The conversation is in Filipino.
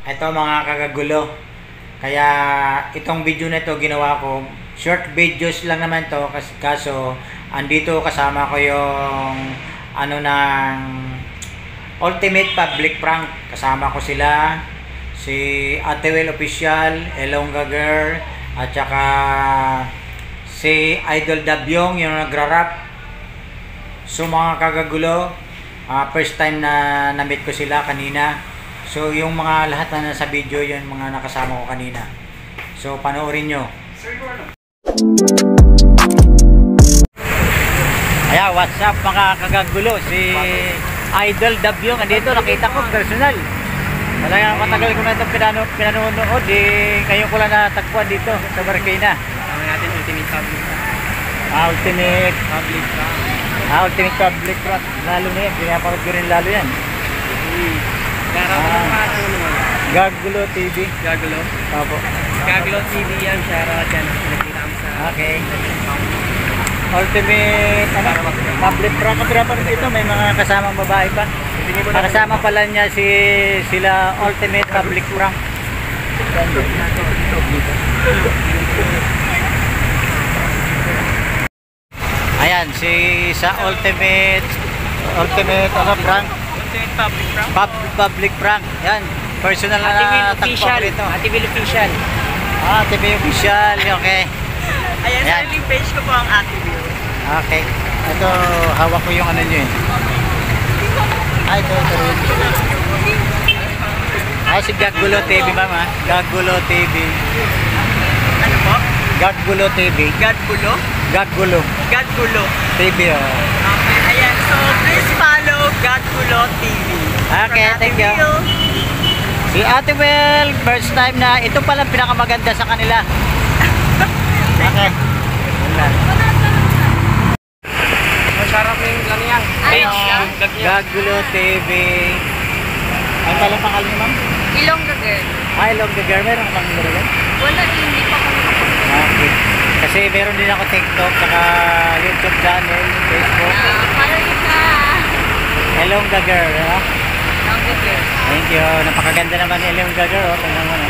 Ito mga kagagulo. Kaya itong video na ito ginawa ko. Short videos lang naman to kaso andito kasama ko yung ano ng Ultimate Public Prank. Kasama ko sila. Si Ate Will Official, Elongga Girl, at saka si Idol Dabyong yung nagra-rap. So mga kagagulo, first time na na-meet ko sila kanina. So yung mga lahat na nasa video, yung mga nakasama ko kanina. So panoorin nyo. Ayan, what's up mga kagagulo? Si Idol Dabyong andito, nakita ko personal. Talagang matagal ko na itong pinanonood. Ngayon ko lang natagpuan dito sa Marikina. Tama natin Ultimate Public Prank. Ultimate Public Prank. Ultimate Public Prank. Lalo na yan, pinapanood ko rin lalo yan. Gagulo TV. Gagulo? Opo. Gagulo TV yan, shoutout dyan. Nakita kami sa... Okay. Ultimate Public Prank. Ang pinapanood dito, may mga kasamang babae pa. Kasama pala niya sila Ultimate Public Prank. Ayan, sa Ultimate ano prank? Ultimate Public Prank? Public Prank. Yan, personal na tagpong rito. Ate Will Official. Ate Will Official, okay. Ayan, sariling page ko po ang Ate Will. Okay. Ito, hawak ko yung ano nyo eh. Ay, ito rin. Ay, si Gagulo TV, mama. Gagulo TV. Ano po? Gagulo TV. Gagulo? Gagulo. Gagulo. TV, oh. Okay, ayan. So, please follow Gagulo TV. Okay, thank you. Si Ate Will, first time na, ito palang pinakamaganda sa kanila. Okay. Masarap yung lang yan. Gagulo TV. Ano palang pangalan niyo, ma'am? Elongga Girl. Elongga Girl. Meron kang numero yan? Wala, hindi pa ako nakapagod. Okay. Kasi meron din ako TikTok, saka YouTube channel, Facebook. Follow you ka. Elongga Girl, ha? Elongga Girl. Thank you. Napakaganda naman ni Elongga Girl. Tingnan mo na.